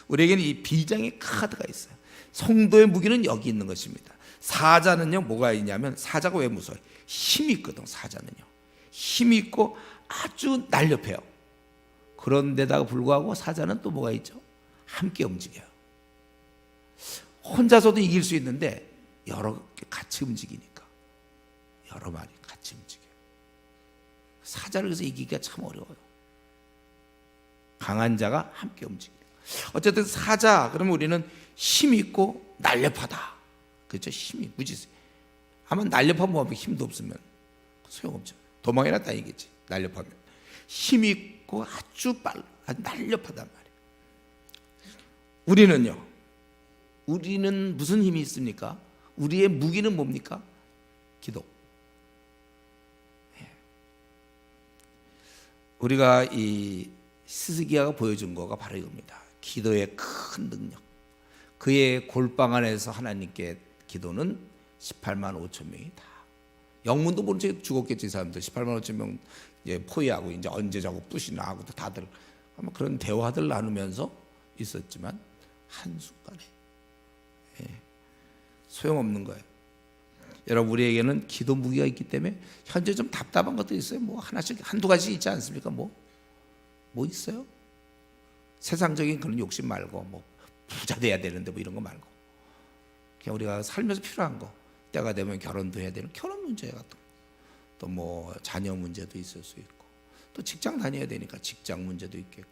우리에게는 이 비장의 카드가 있어요. 성도의 무기는 여기 있는 것입니다. 사자는요, 뭐가 있냐면, 사자가 왜 무서워요? 힘이 있거든. 사자는요 힘이 있고 아주 날렵해요. 그런데다가 불구하고 사자는 또 뭐가 있죠? 함께 움직여요. 혼자서도 이길 수 있는데 여러 개 같이 움직이니까 여러 마리 같이 움직여요. 사자를 그래서 이기기가 참 어려워요. 강한 자가 함께 움직여요. 어쨌든 사자, 그러면 우리는 힘이 있고 날렵하다. 그렇죠? 힘이 무지. 아마 날렵한 몸에 힘도 없으면 소용없죠. 도망이나 다니겠지. 날렵하면. 힘이 있고 아주 아주 날렵하단 말이에요. 우리는요, 우리는 무슨 힘이 있습니까? 우리의 무기는 뭡니까? 기도. 우리가 이 히스기야가 보여준 거가 바로 이겁니다. 기도의 큰 능력. 그의 골방 안에서 하나님께 기도는 18만 5천 명이 다. 영문도 모른 채 죽었겠지. 사람들 18만 5천 명 포위하고 이제 언제 저거 부시나 하고 다들 아마 그런 대화들 나누면서 있었지만 한순간에 소용없는 거예요. 여러분, 우리에게는 기도 무기가 있기 때문에 현재 좀 답답한 것도 있어요. 뭐 하나씩 한두 가지 있지 않습니까? 뭐 있어요? 세상적인 그런 욕심 말고 뭐 부자 돼야 되는데 뭐 이런 거 말고 그냥 우리가 살면서 필요한 거, 때가 되면 결혼도 해야 되는 결혼 문제 같은 거, 또 뭐 자녀 문제도 있을 수 있고, 또 직장 다녀야 되니까 직장 문제도 있겠고,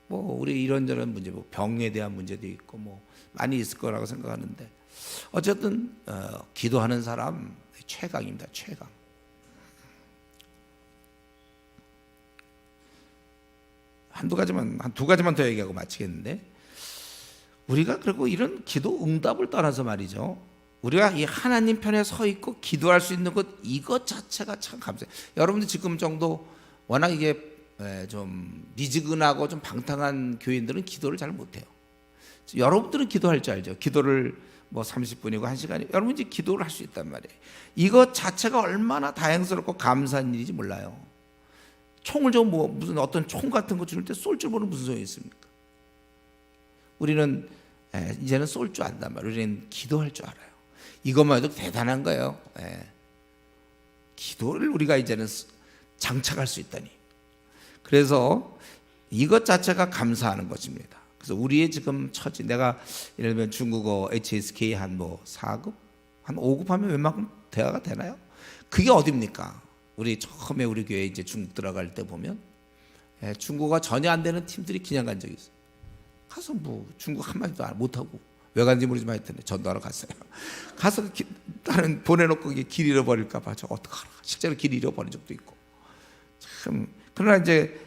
뭐 우리 이런저런 문제, 뭐 병에 대한 문제도 있고 뭐 많이 있을 거라고 생각하는데, 어쨌든 기도하는 사람 최강입니다. 최강. 한 두 가지만 더 얘기하고 마치겠는데, 우리가 그리고 이런 기도 응답을 떠나서 말이죠, 우리가 이 하나님 편에 서 있고 기도할 수 있는 것, 이것 자체가 참 감사해요. 여러분들 지금 정도 워낙 이게 좀 미지근하고 좀 방탕한 교인들은 기도를 잘 못해요. 여러분들은 기도할 줄 알죠. 기도를 뭐 30분이고 1시간이고 여러분 이제 기도를 할 수 있단 말이에요. 이것 자체가 얼마나 다행스럽고 감사한 일인지 몰라요. 총을 좀 뭐 무슨 어떤 총 같은 거 줄 때 쏠 줄 모르는 무슨 소용이 있습니까? 우리는 이제는 쏠 줄 안단 말이에요. 우리는 기도할 줄 알아요. 이것만 해도 대단한 거예요. 기도를 우리가 이제는 장착할 수 있다니. 그래서 이것 자체가 감사하는 것입니다. 그래서 우리의 지금 처지, 내가 예를 들면 중국어 HSK 한 뭐 4급, 한 5급 하면 웬만큼 대화가 되나요? 그게 어딥니까? 우리 처음에 우리 교회 이제 중국 들어갈 때 보면 중국어가 전혀 안 되는 팀들이 그냥 간 적이 있어요. 가서 뭐 중국 한마디도 못하고, 왜 간지 모르지만 하여튼 전도하러 갔어요. 가서 나는 보내놓고 길 잃어버릴까 봐 저 어떡하나, 실제로 길 잃어버린 적도 있고. 참. 그러나 이제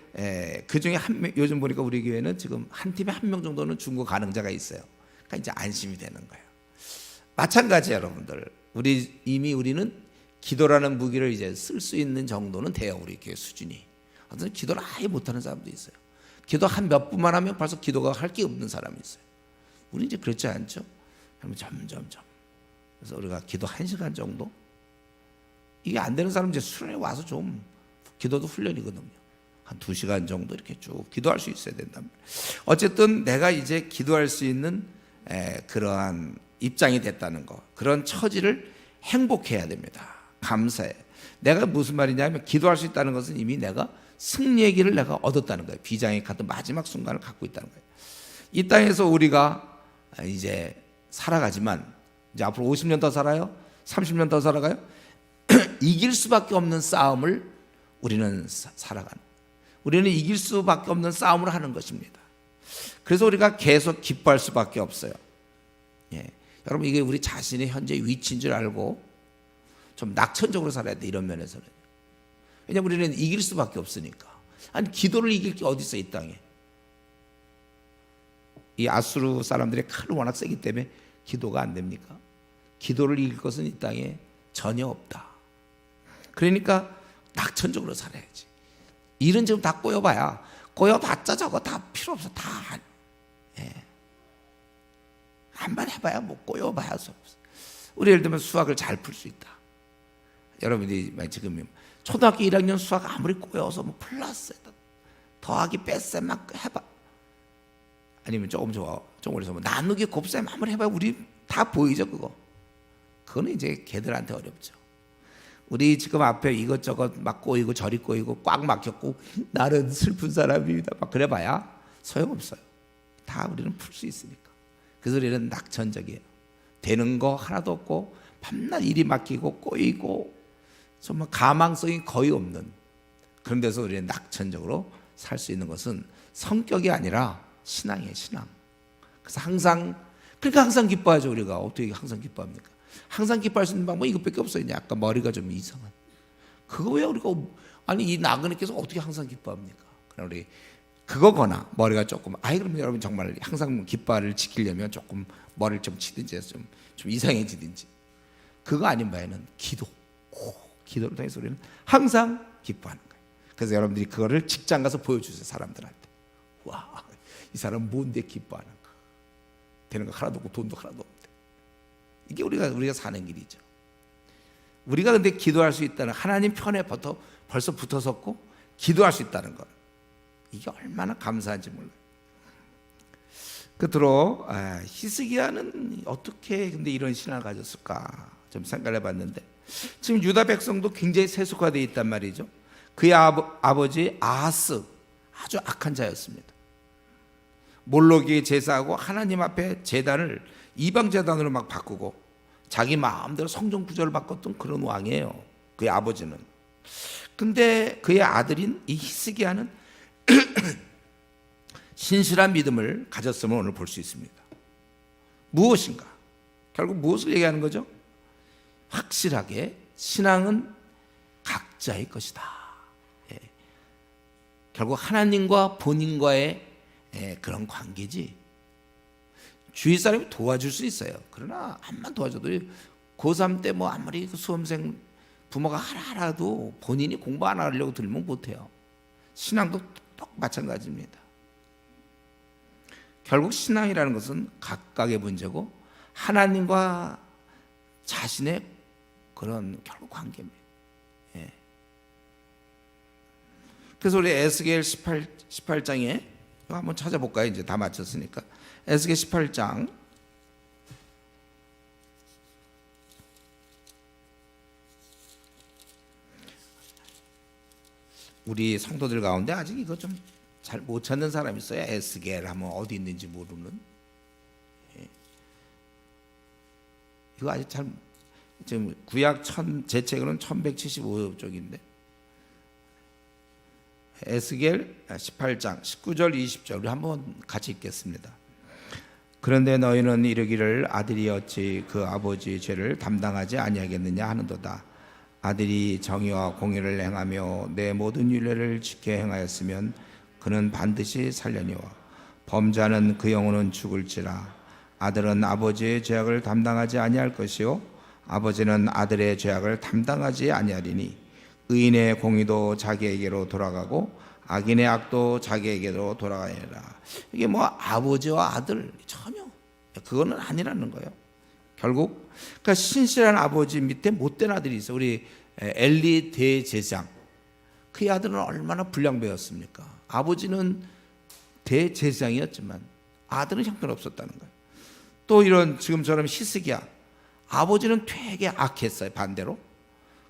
그 중에 한 명, 요즘 보니까 우리 교회는 지금 한 팀에 한 명 정도는 중국 가능자가 있어요. 그러니까 이제 안심이 되는 거예요. 마찬가지 여러분들, 우리는 기도라는 무기를 이제 쓸 수 있는 정도는 돼요. 우리 교회 수준이. 어떤 기도를 아예 못하는 사람도 있어요. 기도 한 몇 분만 하면 벌써 기도가 할 게 없는 사람이 있어요. 우리 이제 그렇지 않죠? 점점점. 그래서 우리가 기도 1시간 정도, 이게 안 되는 사람 이제 수련회 와서 좀 기도도 훈련이거든요. 한 2시간 정도 이렇게 쭉 기도할 수 있어야 된단 말이에요. 어쨌든 내가 이제 기도할 수 있는 그러한 입장이 됐다는 거, 그런 처지를 행복해야 됩니다. 감사해. 내가 무슨 말이냐면, 기도할 수 있다는 것은 이미 내가 승리의 길을 내가 얻었다는 거예요. 비장의 카드 마지막 순간을 갖고 있다는 거예요. 이 땅에서 우리가 이제 살아가지만, 이제 앞으로 50년 더 살아요? 30년 더 살아가요? 이길 수밖에 없는 싸움을 우리는 살아가는, 우리는 이길 수밖에 없는 싸움을 하는 것입니다. 그래서 우리가 계속 기뻐할 수밖에 없어요. 여러분, 이게 우리 자신의 현재 위치인 줄 알고 좀 낙천적으로 살아야 돼, 이런 면에서는. 왜냐하면 우리는 이길 수밖에 없으니까. 아니, 기도를 이길 게 어디 있어, 이 땅에. 이 아수르 사람들의 칼은 워낙 세기 때문에 기도가 안 됩니까? 기도를 이길 것은 이 땅에 전혀 없다. 그러니까 낙천적으로 살아야지. 일은 지금 다 꼬여봤자 저거 다 필요 없어. 다 한번 해봐야 뭐 꼬여봐야 수 없어. 우리 예를 들면 수학을 잘 풀 수 있다. 여러분이 지금 초등학교 1학년 수학 아무리 꼬여서 뭐 플러스 더하기 뺄셈 막 해봐. 아니면 조금 올려서 뭐 나누기 곱셈 한번 해봐야 우리 다 보이죠, 그거. 그거는 이제 걔들한테 어렵죠. 우리 지금 앞에 이것저것 막 꼬이고 저리 꼬이고 꽉 막혔고 나는 슬픈 사람입니다 막 그래봐야 소용없어요. 다 우리는 풀 수 있으니까. 그래서 우리는 낙천적이에요. 되는 거 하나도 없고 밤낮 일이 막히고 꼬이고 정말 가망성이 거의 없는 그런 데서 우리는 낙천적으로 살 수 있는 것은 성격이 아니라 신앙이에요. 신앙. 그래서 그러니까 항상 기뻐하죠. 우리가 어떻게 항상 기뻐합니까? 항상 기뻐할 수 있는 방법이 이것밖에 없어요. 약간 머리가 좀 이상한. 그거 왜 우리가, 아니 이 나그네께서 어떻게 항상 기뻐합니까? 그럼 우리 그거거나 머리가 조금, 그럼 여러분 정말 항상 기뻐를 지키려면 조금 머리를 좀 치든지 좀 이상해지든지. 그거 아닌 바에는 기도를 통해서 우리는 항상 기뻐하는 거예요. 그래서 여러분들이 그거를 직장 가서 보여주세요. 사람들한테. 와, 이 사람은 뭔데 기뻐하는가. 되는 거 하나도 없고 돈도 하나도 없대. 이게 우리가 사는 길이죠. 우리가 근데 기도할 수 있다는, 하나님 편에 벌써 붙어섰고 기도할 수 있다는 것, 이게 얼마나 감사한지 몰라요. 끝으로 히스기야는 어떻게 근데 이런 신앙을 가졌을까 좀 생각해 봤는데, 지금 유다 백성도 굉장히 세속화되어 있단 말이죠. 그의 아버지 아하스 아주 악한 자였습니다. 몰로기에 제사하고 하나님 앞에 제단을 이방 제단으로 막 바꾸고 자기 마음대로 성전 구조를 바꿨던 그런 왕이에요, 그의 아버지는. 근데 그의 아들인 이 히스기야는 신실한 믿음을 가졌음을 오늘 볼 수 있습니다. 무엇인가? 결국 무엇을 얘기하는 거죠? 확실하게 신앙은 각자의 것이다. 결국 하나님과 본인과의 그런 관계지. 주위 사람이 도와줄 수 있어요. 그러나 암만 도와줘도 고3 때 뭐 아무리 그 수험생 부모가 하라도 본인이 공부 안 하려고 들면 못해요. 신앙도 똑 마찬가지입니다. 결국 신앙이라는 것은 각각의 문제고 하나님과 자신의 그런 결국 관계입니다. 그래서 우리 에스겔 18장에 한번 찾아볼까요? 이제 다 맞췄으니까. 에스겔 18장 우리 성도들 가운데 아직 이거 좀 잘 못 찾는 사람이 있어요. 에스겔 하면 어디 있는지 모르는. 이거 아직 잘, 지금 구약 제 책으로는 1175쪽인데 에스겔 18장 19절 20절 우리 한번 같이 읽겠습니다. 그런데 너희는 이르기를 아들이 어찌 그 아버지의 죄를 담당하지 아니하겠느냐 하는도다. 아들이 정의와 공의를 행하며 내 모든 율례를 지켜 행하였으면 그는 반드시 살려니와 범죄하는 그 영혼은 죽을지라. 아들은 아버지의 죄악을 담당하지 아니할 것이요 아버지는 아들의 죄악을 담당하지 아니하리니 의인의 공의도 자기에게로 돌아가고 악인의 악도 자기에게로 돌아가리라. 이게 뭐 아버지와 아들 전혀 그거는 아니라는 거예요. 결국 그러니까 신실한 아버지 밑에 못된 아들이 있어요. 우리 엘리 대제사장, 그의 아들은 얼마나 불량배였습니까? 아버지는 대제사장이었지만 아들은 형편없었다는 거예요. 또 이런 지금처럼 히스기야, 아버지는 되게 악했어요, 반대로.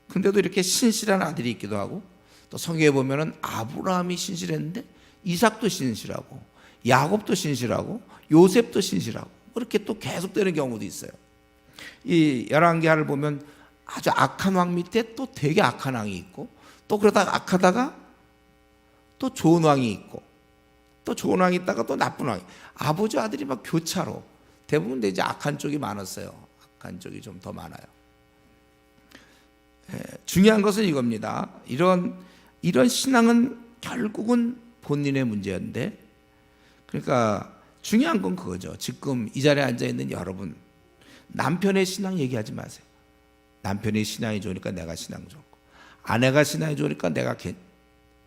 근데도 이렇게 신실한 아들이 있기도 하고, 또 성경에 보면은 아브라함이 신실했는데 이삭도 신실하고 야곱도 신실하고 요셉도 신실하고 이렇게 또 계속되는 경우도 있어요. 이 열왕기하를 보면 아주 악한 왕 밑에 또 되게 악한 왕이 있고, 또 그러다가 악하다가 또 좋은 왕이 있고, 또 좋은 왕이 있다가 또 나쁜 왕이, 아버지 아들이 막 교차로 대부분 이제 악한 쪽이 많았어요. 악한 쪽이 좀 더 많아요. 중요한 것은 이겁니다. 이런 신앙은 결국은 본인의 문제인데, 그러니까 중요한 건 그거죠. 지금 이 자리에 앉아 있는 여러분, 남편의 신앙 얘기하지 마세요. 남편의 신앙이 좋으니까 내가 신앙 좋고, 아내가 신앙이 좋으니까 내가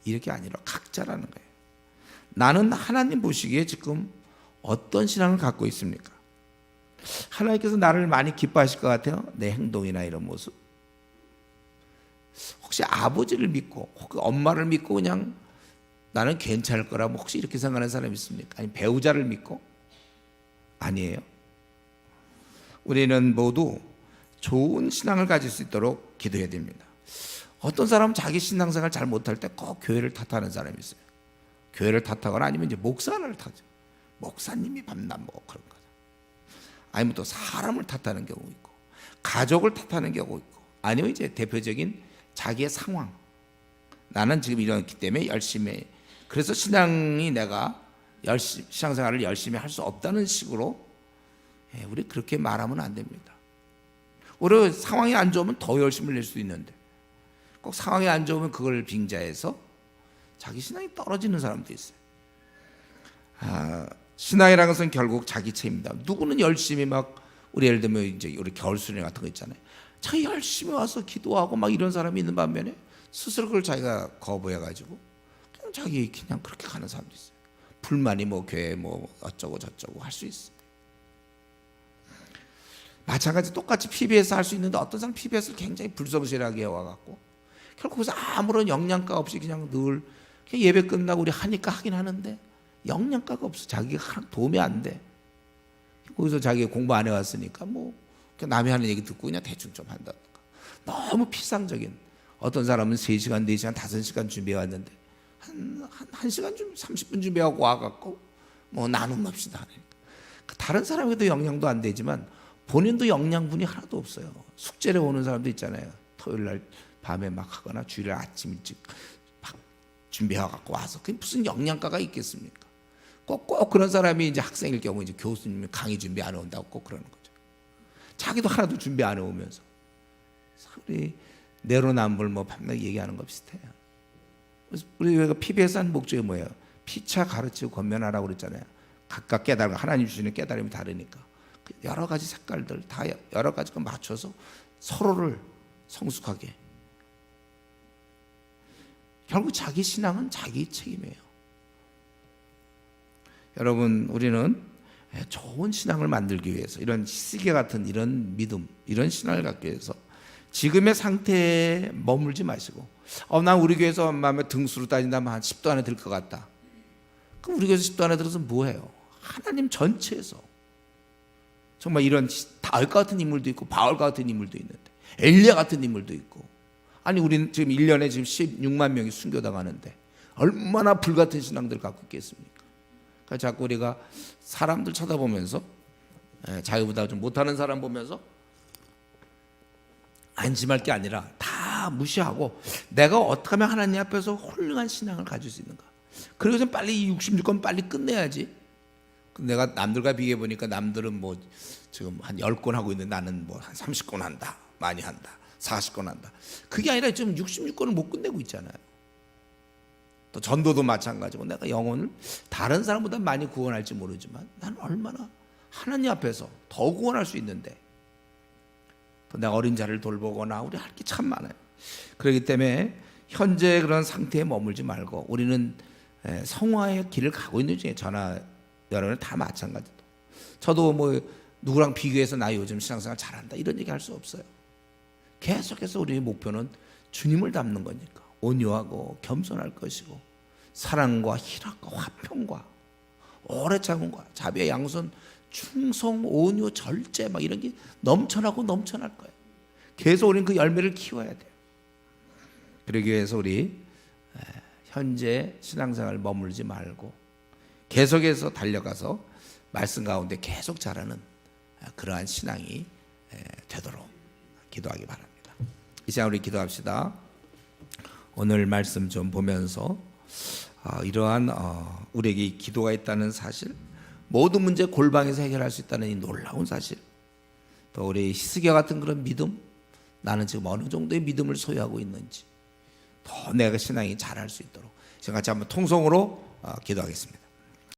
이렇게 아니라 각자라는 거예요. 나는 하나님 보시기에 지금 어떤 신앙을 갖고 있습니까? 하나님께서 나를 많이 기뻐하실 것 같아요. 내 행동이나 이런 모습. 혹시 아버지를 믿고 혹은 엄마를 믿고 그냥 나는 괜찮을 거라면 혹시 이렇게 생각하는 사람이 있습니까? 아니 배우자를 믿고? 아니에요. 우리는 모두 좋은 신앙을 가질 수 있도록 기도해야 됩니다. 어떤 사람은 자기 신앙생활 잘 못할 때 꼭 교회를 탓하는 사람이 있어요. 교회를 탓하거나 아니면 이제 목사를 탓하죠. 목사님이 밤낮 뭐 그런 거죠. 아니면 또 사람을 탓하는 경우 있고, 가족을 탓하는 경우 있고, 아니면 이제 대표적인 자기의 상황. 나는 지금 이렇기 때문에 열심히 해. 그래서 신앙이 내가 신앙생활을 열심히 할 수 없다는 식으로 우리 그렇게 말하면 안 됩니다. 오히려 상황이 안 좋으면 더 열심히 낼 수 있는데 꼭 상황이 안 좋으면 그걸 빙자해서 자기 신앙이 떨어지는 사람도 있어요. 신앙이라는 것은 결국 자기 책임입니다. 누구는 열심히 막 우리 예를 들면 이제 우리 겨울 수련회 같은 거 있잖아요. 자기 열심히 와서 기도하고 막 이런 사람이 있는 반면에 스스로 그걸 자기가 거부해가지고 그냥 자기 그냥 그렇게 가는 사람도 있어요. 불만이 뭐 교회 뭐 어쩌고 저쩌고 할 수 있어요. 마찬가지 똑같이 PBS 할 수 있는데 어떤 사람 PBS를 굉장히 불성실하게 해와갖고 결국 그래서 아무런 영양가 없이 그냥 늘 그냥 예배 끝나고 우리 하니까 하긴 하는데 영양가가 없어. 자기가 하나도 도움이 안 돼. 거기서 자기가 공부 안 해왔으니까 뭐 남이 하는 얘기 듣고 그냥 대충 좀 한다든가. 너무 피상적인. 어떤 사람은 3시간, 4시간, 5시간 준비해왔는데 한 1시간 좀 30분 준비하고 와갖고 뭐 나눔 없이도 안 하니까. 다른 사람에도 영향도 안 되지만 본인도 영양분이 하나도 없어요. 숙제를 오는 사람도 있잖아요. 토요일 날 밤에 막 하거나 주일 아침 일찍 막 준비해갖고 와서 그게 무슨 영양가가 있겠습니까? 꼭 그런 사람이 이제 학생일 경우 이제 교수님이 강의 준비 안 해온다고 꼭 그러는 거죠. 자기도 하나도 준비 안 해오면서 우리 내로남불 뭐 밤낮 얘기하는 거 비슷해요. 그래서 우리가 PBS 하는 목적이 뭐예요? 피차 가르치고 권면하라고 그랬잖아요. 각각 깨달음, 하나님 주시는 깨달음이 다르니까 여러 가지 색깔들 다 여러 가지 거 맞춰서 서로를 성숙하게. 결국 자기 신앙은 자기 책임이에요. 여러분, 우리는 좋은 신앙을 만들기 위해서 이런 히스기야 같은 이런 믿음, 이런 신앙을 갖기 위해서 지금의 상태에 머물지 마시고 난 우리 교회에서 마음에 등수로 따진다면 한 10도 안에 들 것 같다. 그럼 우리 교회에서 10도 안에 들어서 뭐해요? 하나님 전체에서 정말 이런 다윗 같은 인물도 있고 바울 같은 인물도 있는데 엘리야 같은 인물도 있고 아니 우리는 지금 1년에 지금 16만 명이 순교당하는데 얼마나 불같은 신앙들을 갖고 있겠습니까? 그러니까 자꾸 우리가 사람들 쳐다보면서 자기보다 좀 못하는 사람 보면서 안심할 게 아니라 다 무시하고 내가 어떻게 하면 하나님 앞에서 훌륭한 신앙을 가질 수 있는가. 그리고 좀 빨리 이 66권 빨리 끝내야지. 내가 남들과 비교해 보니까 남들은 뭐 지금 한 10권 하고 있는데 나는 뭐 한 30권 한다. 많이 한다. 40권 한다. 그게 아니라 지금 66권을 못 끝내고 있잖아요. 또 전도도 마찬가지고 내가 영혼을 다른 사람보다 많이 구원할지 모르지만 나는 얼마나 하나님 앞에서 더 구원할 수 있는데 또 내가 어린 자를 돌보거나 우리 할 게 참 많아요. 그렇기 때문에 현재 그런 상태에 머물지 말고 우리는 성화의 길을 가고 있는 중에 저나 여러분 다 마찬가지도. 저도 뭐 누구랑 비교해서 나 요즘 신앙생활 잘한다 이런 얘기 할 수 없어요. 계속해서 우리의 목표는 주님을 닮는 거니까 온유하고 겸손할 것이고 사랑과 희락과 화평과 오래 참음과 자비의 양손 충성 온유 절제 막 이런 게 넘쳐나고 넘쳐날 거예요. 계속 우리는 그 열매를 키워야 돼요. 그러기 위해서 우리 현재 신앙생활 머물지 말고 계속해서 달려가서 말씀 가운데 계속 자라는 그러한 신앙이 되도록 기도하기 바랍니다. 이 시간 우리 기도합시다. 오늘 말씀 좀 보면서 이러한 우리에게 기도가 있다는 사실, 모든 문제 골방에서 해결할 수 있다는 이 놀라운 사실, 또 우리 히스기야 같은 그런 믿음, 나는 지금 어느 정도의 믿음을 소유하고 있는지 더 내가 신앙이 자랄 수 있도록 지금 같이 한번 통성으로 기도하겠습니다.